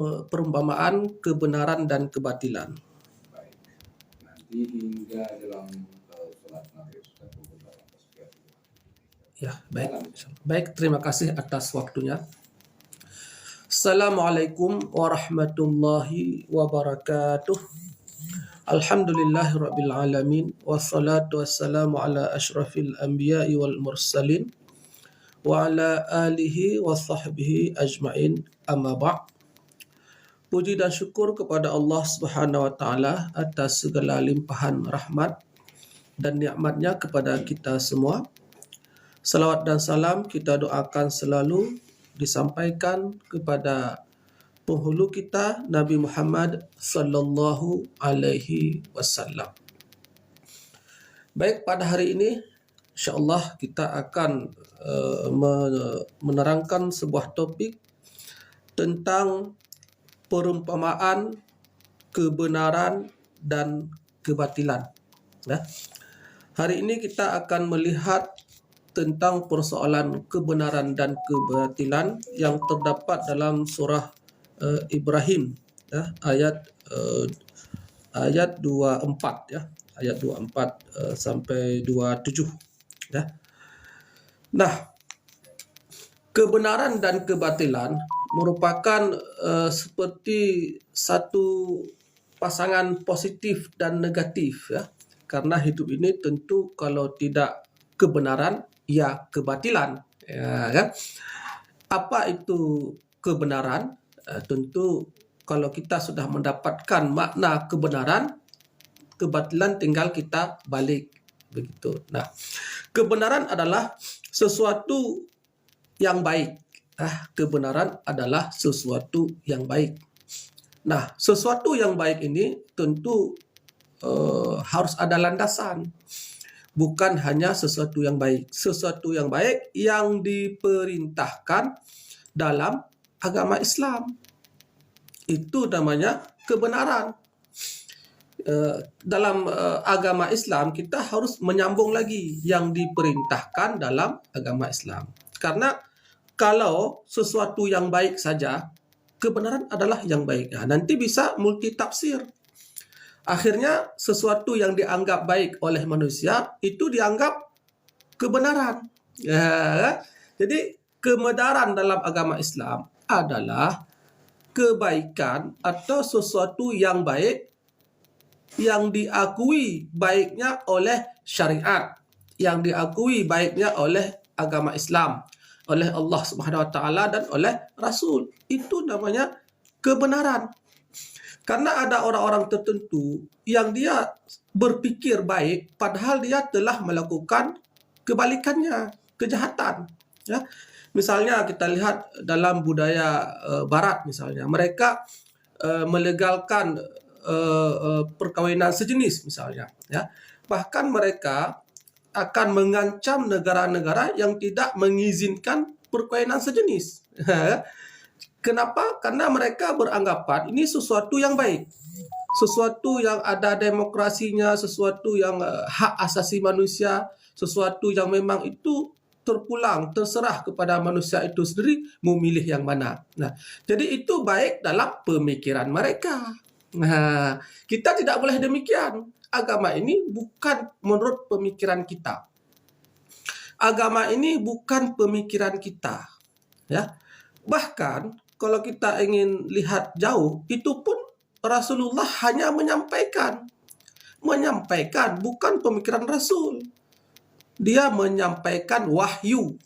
perumpamaan kebenaran dan kebatilan. Baik. Nanti hingga dalam sholat maghrib sudah pukul 18.30. Ya, baik. Baik, terima kasih atas waktunya. Assalamualaikum warahmatullahi wabarakatuh. Alhamdulillahirabbil alamin wassalatu wassalamu ala asyrafil anbiya'i wal mursalin wa ala alihi wa sahbihi ajmain, amma ba'. Puji dan syukur kepada Allah Subhanahu wa taala atas segala limpahan rahmat dan nikmatnya kepada kita semua. Salawat dan salam kita doakan selalu disampaikan kepada penghulu kita Nabi Muhammad sallallahu alaihi wasallam. Baik, pada hari ini insya-Allah kita akan menerangkan sebuah topik tentang perumpamaan kebenaran dan kebatilan. Ya. Hari ini kita akan melihat tentang persoalan kebenaran dan kebatilan yang terdapat dalam surah Ibrahim, ya, ayat 24, ya, ayat 24 sampai 27, ya. Nah, kebenaran dan kebatilan merupakan seperti satu pasangan positif dan negatif, ya. Karena hidup ini tentu kalau tidak kebenaran, ya kebatilan, ya kan? Apa itu kebenaran? Tentu kalau kita sudah mendapatkan makna kebenaran, kebatilan tinggal kita balik, begitu. Nah, kebenaran adalah sesuatu yang baik. Kebenaran adalah sesuatu yang baik. Nah, sesuatu yang baik ini tentu harus ada landasan. Bukan hanya sesuatu yang baik. Sesuatu yang baik yang diperintahkan dalam agama Islam. Itu namanya kebenaran. Dalam agama Islam kita harus menyambung lagi yang diperintahkan dalam agama Islam. Karena kalau sesuatu yang baik saja, kebenaran adalah yang baik. Nanti bisa multi tafsir. Akhirnya sesuatu yang dianggap baik oleh manusia itu dianggap kebenaran. Ya. Jadi kebenaran dalam agama Islam adalah kebaikan atau sesuatu yang baik yang diakui baiknya oleh syariat, yang diakui baiknya oleh agama Islam, oleh Allah Subhanahu wa taala dan oleh Rasul. Itu namanya kebenaran. Karena ada orang-orang tertentu yang dia berpikir baik padahal dia telah melakukan kebalikannya, kejahatan, ya. Misalnya kita lihat dalam budaya barat misalnya, mereka melegalkan perkawinan sejenis misalnya, ya. Bahkan mereka akan mengancam negara-negara yang tidak mengizinkan perkawinan sejenis. Kenapa? Karena mereka beranggapan ini sesuatu yang baik, sesuatu yang ada demokrasinya, sesuatu yang hak asasi manusia, sesuatu yang memang itu terpulang, terserah kepada manusia itu sendiri memilih yang mana. Nah, jadi itu baik dalam pemikiran mereka. Nah, kita tidak boleh demikian. Agama ini bukan menurut pemikiran kita. Agama ini bukan pemikiran kita, ya. Bahkan kalau kita ingin lihat jauh, itu pun Rasulullah hanya menyampaikan bukan pemikiran Rasul. Dia menyampaikan wahyu.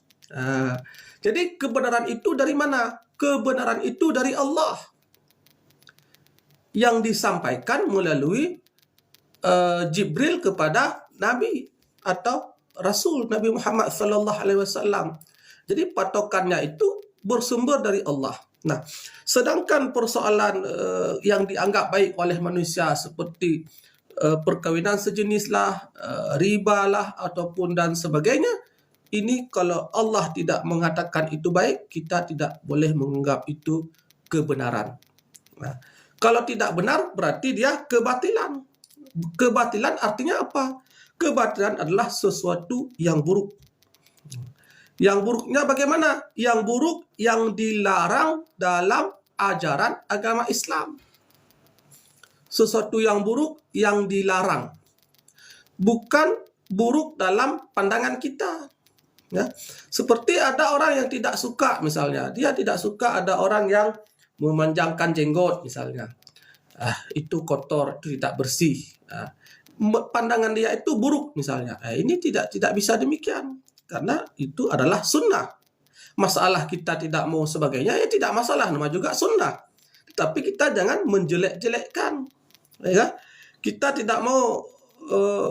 Jadi kebenaran itu dari mana? Kebenaran itu dari Allah yang disampaikan melalui Jibril kepada Nabi atau Rasul Nabi Muhammad sallallahu alaihi wasallam. Jadi patokannya itu bersumber dari Allah. Nah, sedangkan persoalan yang dianggap baik oleh manusia seperti perkawinan sejenis lah, riba lah ataupun dan sebagainya, ini kalau Allah tidak mengatakan itu baik, kita tidak boleh menganggap itu kebenaran. Nah, kalau tidak benar berarti dia kebatilan. Kebatilan artinya apa? Kebatilan adalah sesuatu yang buruk. Yang buruknya bagaimana? Yang buruk yang dilarang dalam ajaran agama Islam. Sesuatu yang buruk yang dilarang. Bukan buruk dalam pandangan kita. Ya. Seperti ada orang yang tidak suka misalnya. Dia tidak suka ada orang yang memanjangkan jenggot misalnya. Itu kotor, itu tidak bersih. Pandangan dia itu buruk misalnya. Ini tidak bisa demikian. Karena itu adalah sunnah. Masalah kita tidak mau sebagainya, ya tidak masalah. Nama juga sunnah. Tapi kita jangan menjelek-jelekkan. Ya. Kita tidak mau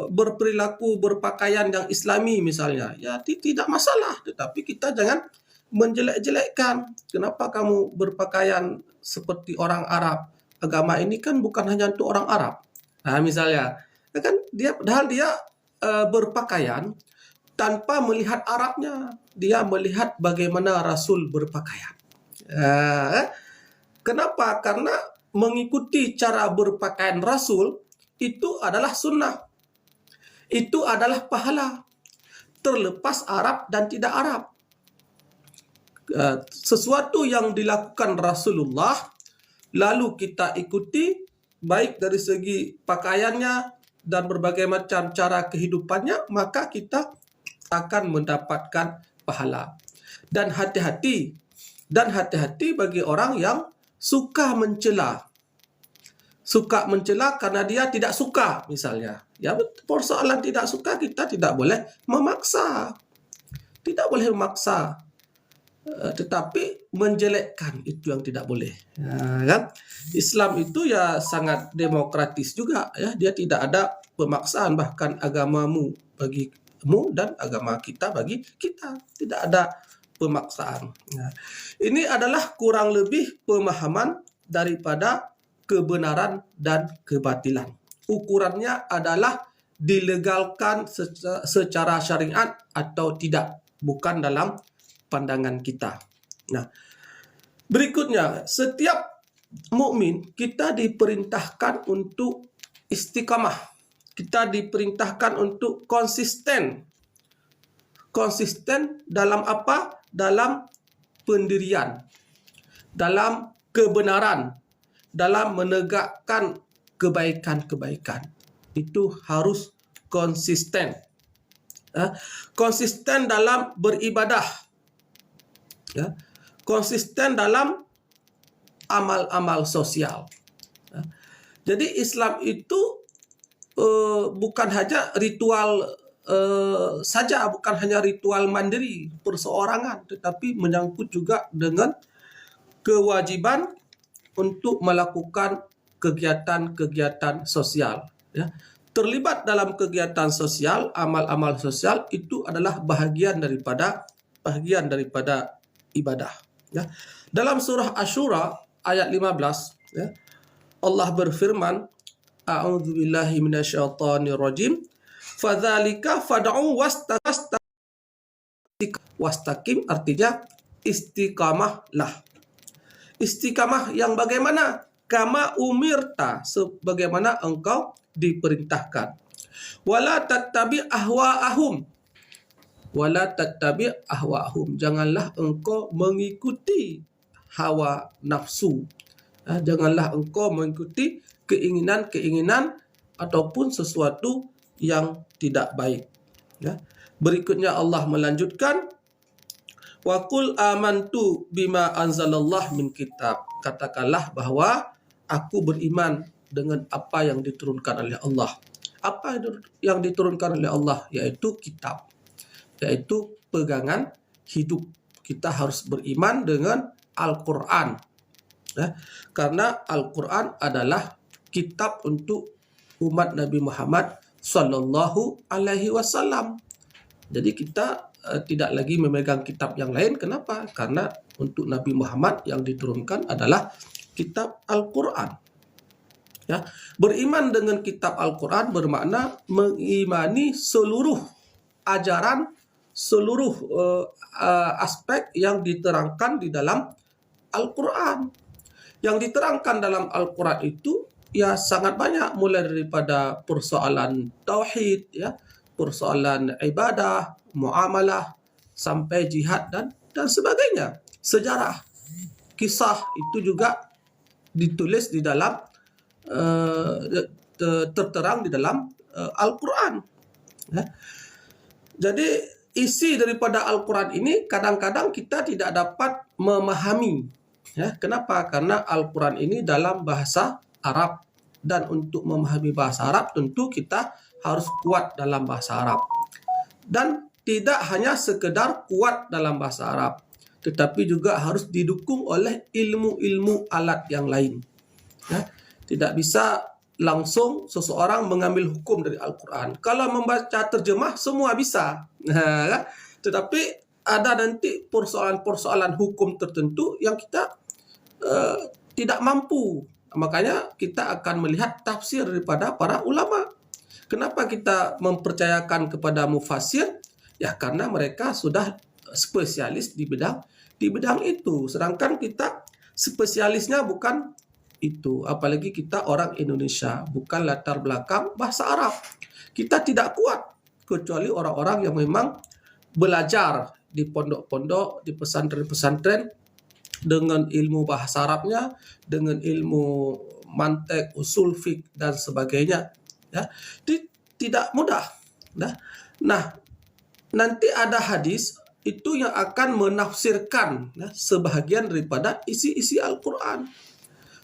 berperilaku, berpakaian yang islami misalnya, ya tidak masalah, tetapi kita jangan menjelek-jelekkan. Kenapa kamu berpakaian seperti orang Arab? Agama ini kan bukan hanya untuk orang Arab. Misalnya, kan padahal dia berpakaian tanpa melihat Arabnya, dia melihat bagaimana Rasul berpakaian. Kenapa? Karena mengikuti cara berpakaian Rasul itu adalah sunnah. Itu adalah pahala. Terlepas Arab dan tidak Arab. Sesuatu yang dilakukan Rasulullah, lalu kita ikuti, baik dari segi pakaiannya dan berbagai macam cara kehidupannya, maka kita akan mendapatkan pahala. Dan hati-hati bagi orang yang suka mencela. Suka mencela karena dia tidak suka misalnya. Ya, persoalan tidak suka kita tidak boleh memaksa. Tidak boleh memaksa. Tetapi menjelekkan itu yang tidak boleh. Kan? Islam itu ya sangat demokratis juga, ya. Dia tidak ada pemaksaan, bahkan agamamu bagimu dan agama kita bagi kita. Tidak ada pemaksaan. Ini adalah kurang lebih pemahaman daripada kebenaran dan kebatilan. Ukurannya adalah dilegalkan secara syariat atau tidak, bukan dalam pandangan kita. Nah, berikutnya, setiap mukmin kita diperintahkan untuk istiqamah. Kita diperintahkan untuk konsisten. Konsisten dalam apa? Dalam pendirian, dalam kebenaran, dalam menegakkan kebaikan-kebaikan. Itu harus konsisten. Konsisten dalam beribadah. Konsisten dalam amal-amal sosial. Jadi Islam itu bukan hanya ritual saja, bukan hanya ritual mandiri, perseorangan, tetapi menyangkut juga dengan kewajiban untuk melakukan kegiatan-kegiatan sosial. Ya. Terlibat dalam kegiatan sosial, amal-amal sosial itu adalah bahagian daripada ibadah. Ya. Dalam surah Asy-Syura ayat 15, ya, Allah berfirman, A'udzubillahi minasyaitonirrajim, fadzalika fad'u wastaqim, artinya istiqamahlah. Istiqamah yang bagaimana? Kama umirta, sebagaimana engkau diperintahkan. Wala tattabi ahwa'ahum. Wala tattabi ahwa'ahum. Janganlah engkau mengikuti hawa nafsu. Janganlah engkau mengikuti keinginan-keinginan ataupun sesuatu yang tidak baik. Ya. Berikutnya Allah melanjutkan, wa qul amantu bima anzalallah min kitab. Katakanlah bahwa aku beriman dengan apa yang diturunkan oleh Allah. Apa yang diturunkan oleh Allah? Yaitu kitab. Yaitu pegangan hidup. Kita harus beriman dengan Al-Quran. Ya, karena Al-Quran adalah kitab untuk umat Nabi Muhammad Sallallahu Alaihi Wasallam. Jadi kita tidak lagi memegang kitab yang lain. Kenapa? Karena untuk Nabi Muhammad yang diturunkan adalah kitab Al-Quran. Ya, beriman dengan kitab Al-Quran bermakna mengimani seluruh ajaran, seluruh aspek yang diterangkan di dalam Al-Quran. Yang diterangkan dalam Al-Quran itu ya sangat banyak, mulai daripada persoalan tauhid, ya, persoalan ibadah, muamalah, sampai jihad dan sebagainya, sejarah. kisah itu juga ditulis di dalam terterang di dalam Al-Quran. Ya. Jadi isi daripada Al-Quran ini kadang-kadang kita tidak dapat memahami. Ya, kenapa? Karena Al-Quran ini dalam bahasa Arab, dan untuk memahami bahasa Arab tentu kita harus kuat dalam bahasa Arab. Dan tidak hanya sekedar kuat dalam bahasa Arab, tetapi juga harus didukung oleh ilmu-ilmu alat yang lain. Ya, tidak bisa langsung seseorang mengambil hukum dari Al-Quran. Kalau membaca terjemah semua bisa. Tetapi ada nanti persoalan-persoalan hukum tertentu yang kita tidak mampu. Makanya kita akan melihat tafsir daripada para ulama. Kenapa kita mempercayakan kepada mufassir? Ya karena mereka sudah spesialis di bidang itu. Sedangkan kita spesialisnya bukan itu. Apalagi kita orang Indonesia, bukan latar belakang bahasa Arab. Kita tidak kuat kecuali orang-orang yang memang belajar di pondok-pondok, di pesantren-pesantren dengan ilmu bahasa Arabnya, dengan ilmu mantek, usul fiqh dan sebagainya. Ya, tidak mudah. Nah, nanti ada hadis itu yang akan menafsirkan sebahagian daripada isi-isi Al-Quran.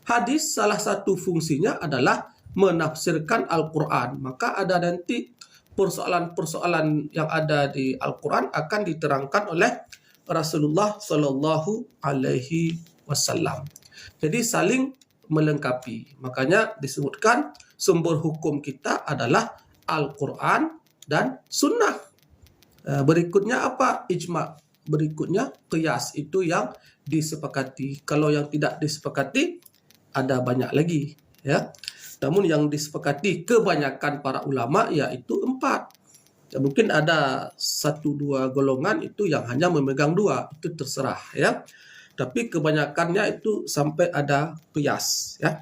Hadis salah satu fungsinya adalah menafsirkan Al-Quran. Maka ada nanti persoalan-persoalan yang ada di Al-Quran akan diterangkan oleh Rasulullah Shallallahu Alaihi Wasallam. Jadi saling melengkapi. Makanya disebutkan sumber hukum kita adalah Al-Quran dan Sunnah. Berikutnya apa? Ijma. Berikutnya qiyas, itu yang disepakati. Kalau yang tidak disepakati ada banyak lagi, ya. Namun yang disepakati kebanyakan para ulama yaitu 4. Ya, mungkin ada 1-2 golongan itu yang hanya memegang 2, itu terserah, ya. Tapi kebanyakannya itu sampai ada qiyas, ya.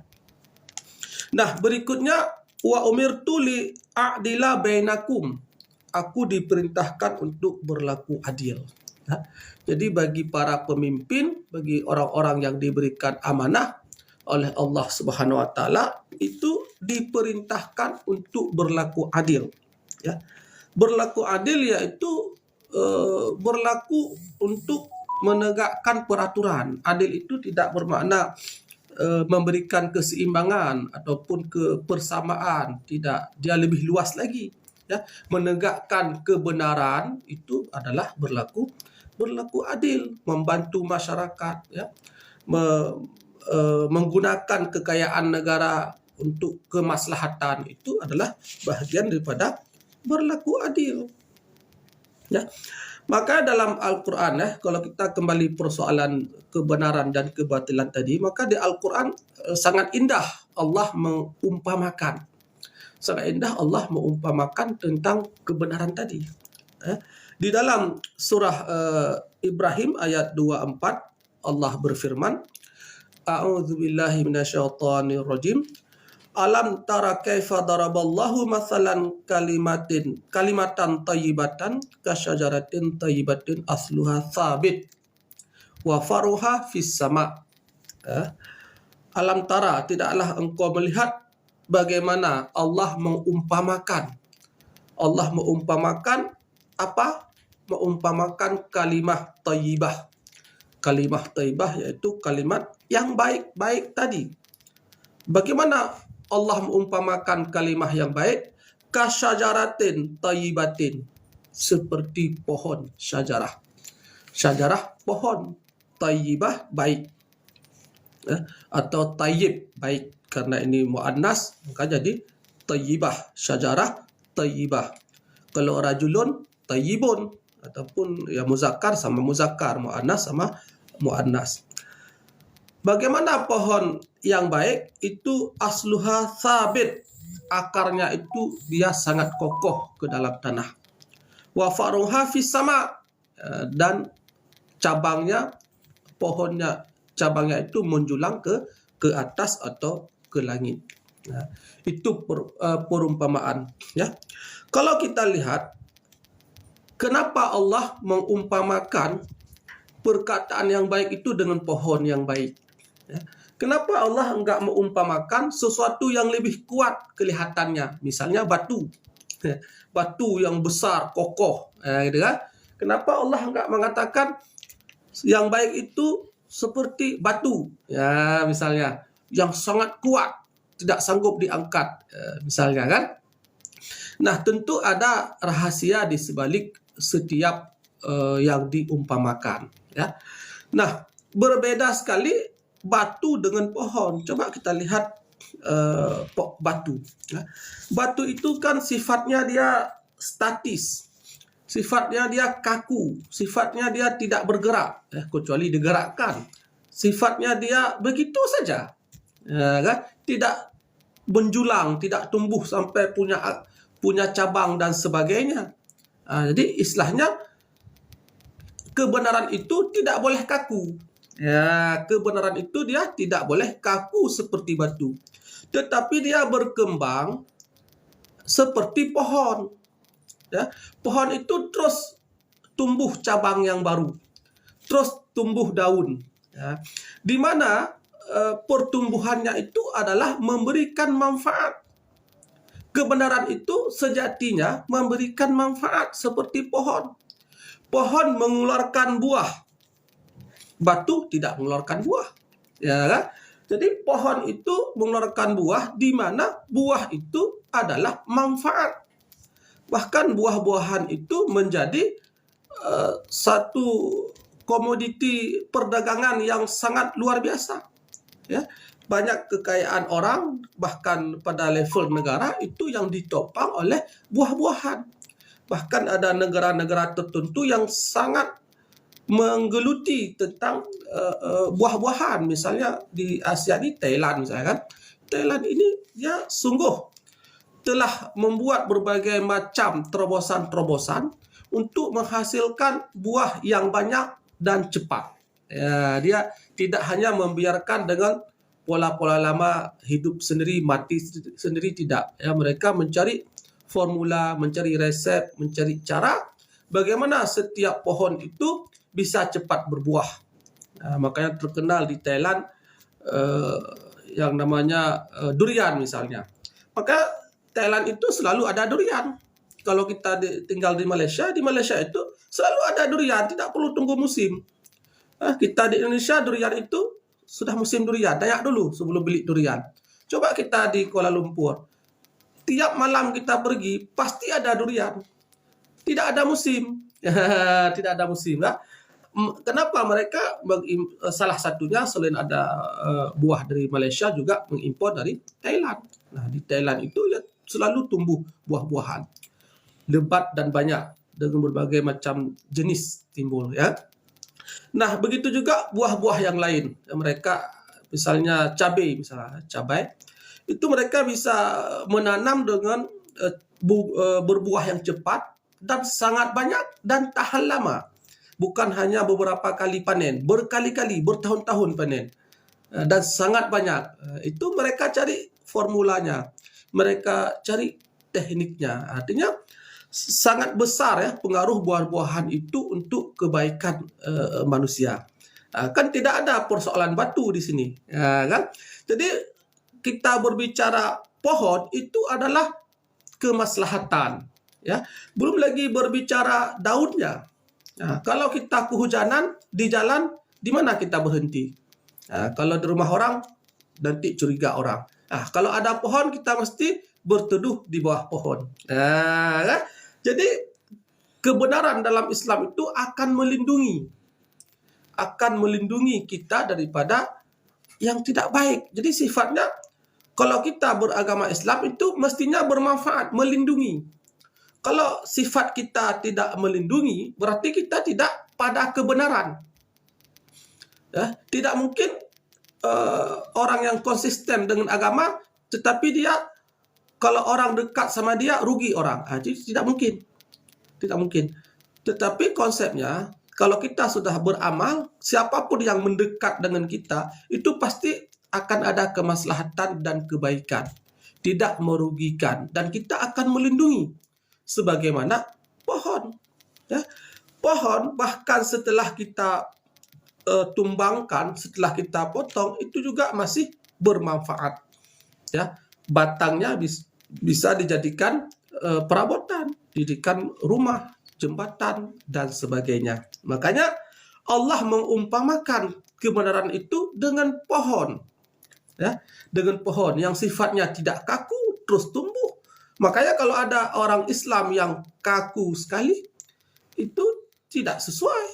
Nah, berikutnya wa umirtu li a'dila bainakum. Aku diperintahkan untuk berlaku adil. Ya. Jadi bagi para pemimpin, bagi orang-orang yang diberikan amanah oleh Allah Subhanahu wa taala, itu diperintahkan untuk berlaku adil. Ya. Berlaku adil yaitu berlaku untuk menegakkan peraturan. Adil itu tidak bermakna memberikan keseimbangan ataupun kebersamaan, tidak, dia lebih luas lagi. Ya, menegakkan kebenaran itu adalah berlaku adil, membantu masyarakat, ya, menggunakan kekayaan negara untuk kemaslahatan, itu adalah bahagian daripada berlaku adil. Ya. Maka dalam Al-Quran, kalau kita kembali persoalan kebenaran dan kebatilan tadi, maka di Al-Quran sangat indah Allah mengumpamakan. Sangat indah Allah mengumpamakan tentang kebenaran tadi. Di dalam surah Ibrahim ayat 24, Allah berfirman, A'udzubillahi minasyaitonirrajim. Alam tara kaifa daraballahu mathalan kalimatan thayyibatan kasyajaratin thayyibatin asluha tsabit wa faruha fis sama. Alam tara, tidaklah engkau melihat bagaimana Allah mengumpamakan apa? Mengumpamakan kalimah thayyibah. Kalimah thayyibah yaitu kalimat yang baik-baik tadi. Bagaimana Allah mengumpamakan kalimah yang baik? Kasyajaratin thayyibatin, seperti pohon syajarah. Syajarah pohon, thayyibah baik, atau thayyib baik. Karena ini muannas maka jadi thayyibah, syajarah thayyibah. Kalau rajulun thayyibun, ataupun ya muzakkar sama muzakkar, muannas sama muannas. Bagaimana pohon yang baik itu? Asluha sabit, akarnya itu dia sangat kokoh ke dalam tanah. Wa faruha fis sama, dan cabangnya itu menjulang ke atas atau ke langit. Nah, itu perumpamaan, ya. Kalau kita lihat kenapa Allah mengumpamakan perkataan yang baik itu dengan pohon yang baik. Ya. Kenapa Allah enggak mengumpamakan sesuatu yang lebih kuat kelihatannya, misalnya batu, batu yang besar, kokoh, gitu kan? Kenapa Allah enggak mengatakan yang baik itu seperti batu, ya misalnya, yang sangat kuat, tidak sanggup diangkat, misalnya kan? Nah, tentu ada rahasia di sebalik setiap yang diumpamakan. Ya. Nah, berbeda sekali batu dengan pohon. Coba kita lihat batu. Ya. Batu itu kan sifatnya dia statis, sifatnya dia kaku, sifatnya dia tidak bergerak, kecuali digerakkan. Sifatnya dia begitu saja, kan? Tidak menjulang, tidak tumbuh sampai punya cabang dan sebagainya. Jadi istilahnya kebenaran itu tidak boleh kaku. Ya, kebenaran itu dia tidak boleh kaku seperti batu. Tetapi dia berkembang seperti pohon. Ya, pohon itu terus tumbuh cabang yang baru, terus tumbuh daun. Ya, di mana pertumbuhannya itu adalah memberikan manfaat. Kebenaran itu sejatinya memberikan manfaat seperti pohon. Pohon mengeluarkan buah, batu tidak mengeluarkan buah, ya kan? Jadi pohon itu mengeluarkan buah, di mana buah itu adalah manfaat. Bahkan buah-buahan itu menjadi satu komoditi perdagangan yang sangat luar biasa. Ya, banyak kekayaan orang, bahkan pada level negara itu yang ditopang oleh buah-buahan. Bahkan ada negara-negara tertentu yang sangat menggeluti tentang buah-buahan. Misalnya di Asia ini, Thailand misalnya kan. Thailand ini ya sungguh telah membuat berbagai macam terobosan-terobosan untuk menghasilkan buah yang banyak dan cepat. Ya, dia tidak hanya membiarkan dengan pola-pola lama, hidup sendiri, mati sendiri, tidak. Ya, mereka mencari formula, mencari resep, mencari cara bagaimana setiap pohon itu bisa cepat berbuah. Makanya terkenal di Thailand yang namanya durian misalnya. Maka Thailand itu selalu ada durian. Kalau kita tinggal di Malaysia itu selalu ada durian, tidak perlu tunggu musim. Kita di Indonesia durian itu sudah musim durian, dayak dulu sebelum beli durian. Coba kita di Kuala Lumpur, tiap malam kita pergi pasti ada durian. Tidak ada musim. Tidak ada musim. Ya. Kenapa mereka salah satunya selain ada buah dari Malaysia juga mengimpor dari Thailand. Nah, di Thailand itu ya selalu tumbuh buah-buahan lebat dan banyak dengan berbagai macam jenis timbul, ya. Nah, begitu juga buah-buah yang lain. Mereka misalnya cabai, itu mereka bisa menanam dengan berbuah yang cepat dan sangat banyak dan tahan lama. Bukan hanya beberapa kali panen, berkali-kali, bertahun-tahun panen. Dan sangat banyak. Itu mereka cari formulanya. Mereka cari tekniknya. Artinya sangat besar ya pengaruh buah-buahan itu untuk kebaikan manusia. Kan tidak ada persoalan batu di sini, kan? Jadi kita berbicara pohon itu adalah kemaslahatan, ya. Belum lagi berbicara daunnya. Nah, kalau kita kehujanan di jalan, di mana kita berhenti? Kalau di rumah orang, nanti curiga orang. Kalau ada pohon, kita mesti berteduh di bawah pohon. Kan? Jadi kebenaran dalam Islam itu akan melindungi kita daripada yang tidak baik. Jadi sifatnya kalau kita beragama Islam itu mestinya bermanfaat, melindungi. Kalau sifat kita tidak melindungi, berarti kita tidak pada kebenaran. Ya, tidak mungkin orang yang konsisten dengan agama, tetapi dia kalau orang dekat sama dia rugi orang. Jadi tidak mungkin. Tidak mungkin. Tetapi konsepnya, kalau kita sudah beramal, siapapun yang mendekat dengan kita, itu pasti akan ada kemaslahatan dan kebaikan. Tidak merugikan. Dan kita akan melindungi. Sebagaimana pohon. Ya. Pohon bahkan setelah kita tumbangkan setelah kita potong itu juga masih bermanfaat, ya. Batangnya bisa dijadikan perabotan, dijadikan rumah, jembatan dan sebagainya. Makanya Allah mengumpamakan kebenaran itu dengan pohon, ya, dengan pohon yang sifatnya tidak kaku terus tumbuh. Makanya kalau ada orang Islam yang kaku sekali, itu tidak sesuai,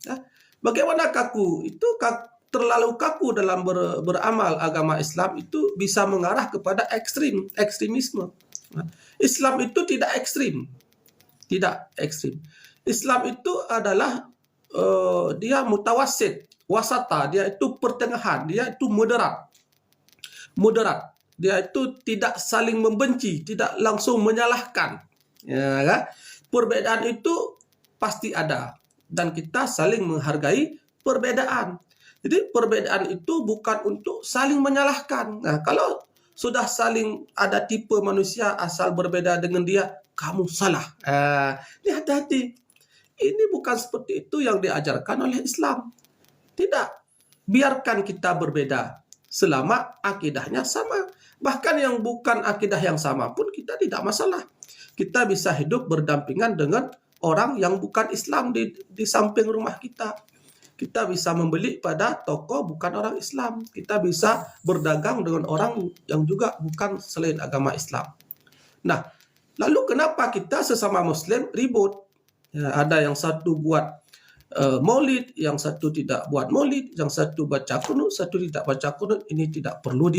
ya. Bagaimana kaku? Itu terlalu kaku dalam beramal agama Islam itu bisa mengarah kepada ekstremisme. Islam itu tidak ekstrim, tidak ekstrim. Islam itu adalah dia mutawasid, wasata, dia itu pertengahan, dia itu moderat. Dia itu tidak saling membenci, tidak langsung menyalahkan. Ya, kan? Perbedaan itu pasti ada dan kita saling menghargai perbedaan. Jadi perbedaan itu bukan untuk saling menyalahkan. Nah, kalau sudah saling ada tipe manusia asal berbeda dengan dia, kamu salah. Ini hati-hati. Ini bukan seperti itu yang diajarkan oleh Islam. Tidak. Biarkan kita berbeda selama akidahnya sama. Bahkan yang bukan akidah yang sama pun kita tidak masalah. Kita bisa hidup berdampingan dengan orang yang bukan Islam di samping rumah kita. Kita bisa membeli pada toko bukan orang Islam. Kita bisa berdagang dengan orang yang juga bukan selain agama Islam. Nah, lalu kenapa kita sesama Muslim ribut? Ya, ada yang satu buat maulid, yang satu tidak buat maulid, yang satu baca kunut, satu tidak baca kunut. Ini tidak perlu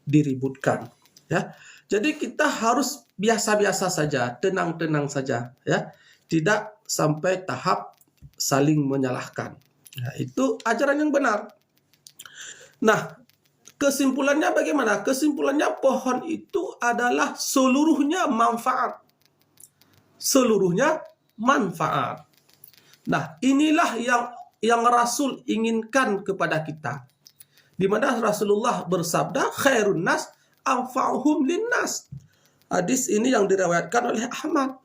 diributkan, ya. Jadi kita harus biasa-biasa saja, tenang-tenang saja, ya. Tidak sampai tahap saling menyalahkan. Nah, itu ajaran yang benar. Nah, kesimpulannya bagaimana? Kesimpulannya pohon itu adalah seluruhnya manfaat. Seluruhnya manfaat. Nah, inilah yang Rasul inginkan kepada kita. Di mana Rasulullah bersabda, khairun nas anfa'uhum linnas. Hadis ini yang diriwayatkan oleh Ahmad.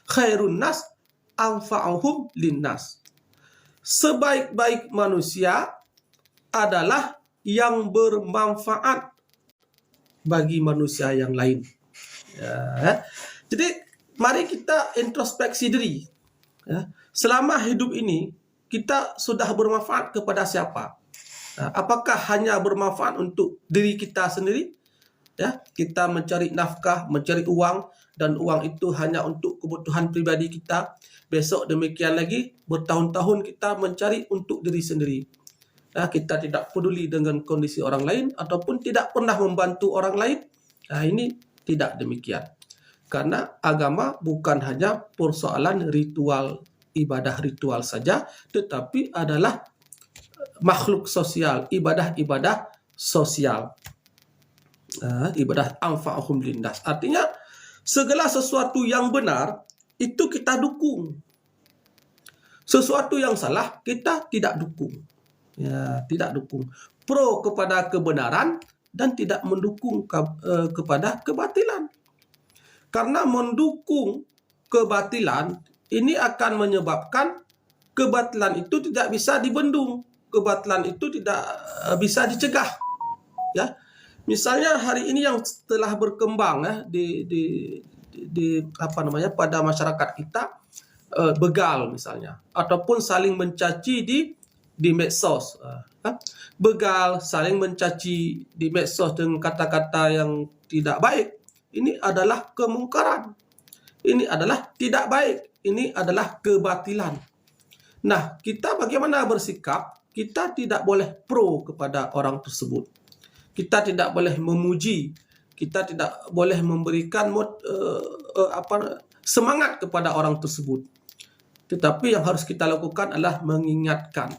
Khairun nas anfa'uhum linnas. Sebaik-baik manusia adalah yang bermanfaat bagi manusia yang lain. Ya. Jadi mari kita introspeksi diri. Ya. Selama hidup ini kita sudah bermanfaat kepada siapa? Apakah hanya bermanfaat untuk diri kita sendiri? Ya, kita mencari nafkah, mencari uang, dan uang itu hanya untuk kebutuhan pribadi kita. Besok demikian lagi, bertahun-tahun kita mencari untuk diri sendiri. Ya, kita tidak peduli dengan kondisi orang lain ataupun tidak pernah membantu orang lain. Nah, ini tidak demikian. Karena agama bukan hanya persoalan ritual, ibadah ritual saja, tetapi adalah makhluk sosial, ibadah-ibadah sosial. Ibadah anfa'uhum linnas. Artinya segala sesuatu yang benar itu kita dukung. Sesuatu yang salah kita tidak dukung. Ya, tidak dukung. Pro kepada kebenaran dan tidak mendukung kepada kebatilan. Karena mendukung kebatilan ini akan menyebabkan kebatilan itu tidak bisa dibendung. Kebatilan itu tidak bisa dicegah. Ya. Misalnya hari ini yang telah berkembang ya pada masyarakat kita, begal misalnya, ataupun saling mencaci di medsos. Begal, saling mencaci di medsos dengan kata-kata yang tidak baik. Ini adalah kemungkaran. Ini adalah tidak baik. Ini adalah kebatilan. Nah, kita bagaimana bersikap? Kita tidak boleh pro kepada orang tersebut. Kita tidak boleh memuji. Kita tidak boleh memberikan semangat kepada orang tersebut. Tetapi yang harus kita lakukan adalah mengingatkan.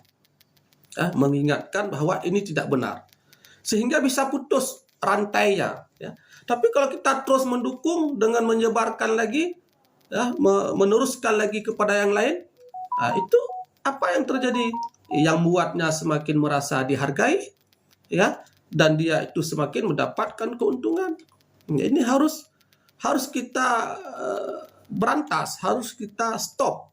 Mengingatkan bahwa ini tidak benar. Sehingga bisa putus rantainya. Ya. Tapi kalau kita terus mendukung dengan menyebarkan lagi, ya, meneruskan lagi kepada yang lain, itu apa yang terjadi? Yang buatnya semakin merasa dihargai, ya, dan dia itu semakin mendapatkan keuntungan. Ini harus kita berantas, harus kita stop.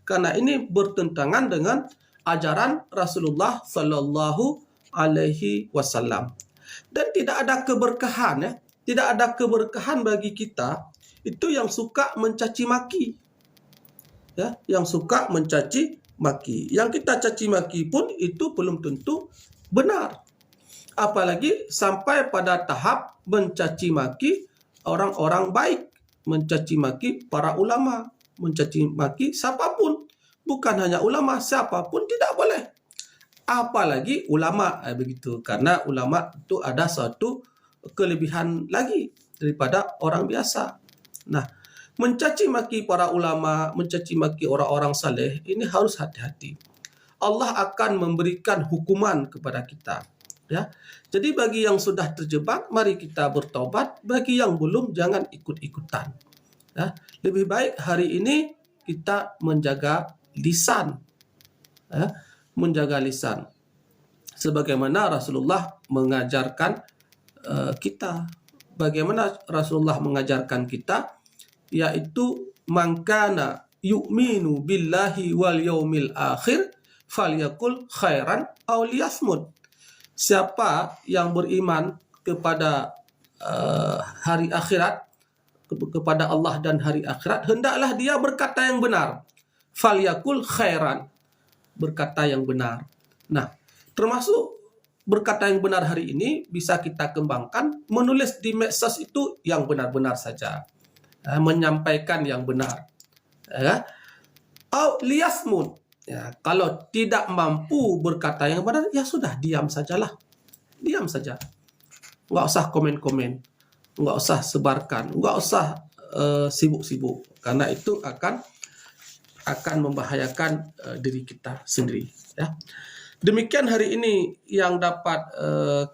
karena ini bertentangan dengan ajaran Rasulullah Sallallahu Alaihi Wasallam. Dan tidak ada keberkahan, ya, tidak ada keberkahan bagi kita itu yang suka mencaci maki, ya, yang suka mencaci maki. Yang kita caci maki pun itu belum tentu benar. Apalagi sampai pada tahap mencaci maki orang-orang baik, mencaci maki para ulama, mencaci maki siapapun. Bukan hanya ulama, siapapun tidak boleh. Apalagi ulama, begitu. Karena ulama itu ada suatu kelebihan lagi daripada orang biasa. Nah, mencaci maki para ulama, mencaci maki orang-orang saleh, ini harus hati-hati. Allah akan memberikan hukuman kepada kita. Ya, jadi bagi yang sudah terjebak, mari kita bertobat. Bagi yang belum, jangan ikut-ikutan. Ya, lebih baik hari ini kita menjaga lisan, ya, menjaga lisan. Sebagaimana Rasulullah mengajarkan kita. Bagaimana Rasulullah mengajarkan kita, yaitu mangkana yu'minu billahi wal yaumil akhir falyakul khairan aw liyasmut. Siapa yang beriman kepada hari akhirat, kepada Allah dan hari akhirat, hendaklah dia berkata yang benar. Falyakul khairan, berkata yang benar. Nah, termasuk berkata yang benar hari ini bisa kita kembangkan, menulis di medsos itu yang benar-benar saja, menyampaikan yang benar. Ya. Au liyasmut. Ya, kalau tidak mampu berkata yang benar, ya sudah, diam sajalah. Diam saja. Nggak usah komen-komen. Nggak usah sebarkan. Nggak usah sibuk-sibuk. Karena itu akan membahayakan diri kita sendiri. Ya. Demikian hari ini yang dapat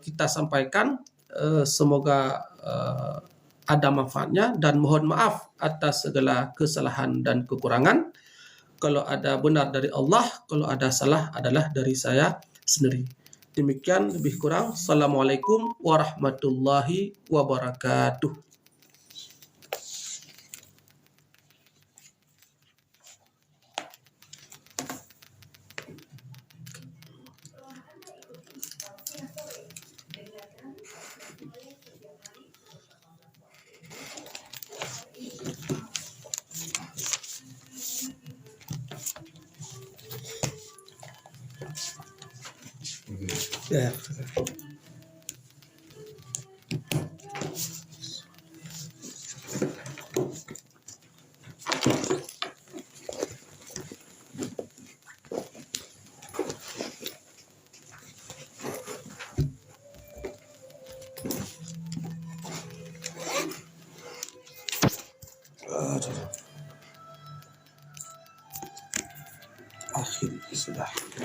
kita sampaikan. Semoga ada manfaatnya, dan mohon maaf atas segala kesalahan dan kekurangan. Kalau ada benar dari Allah, kalau ada salah adalah dari saya sendiri. Demikian lebih kurang. Assalamualaikum warahmatullahi wabarakatuh. Ya. Akhirnya sudah.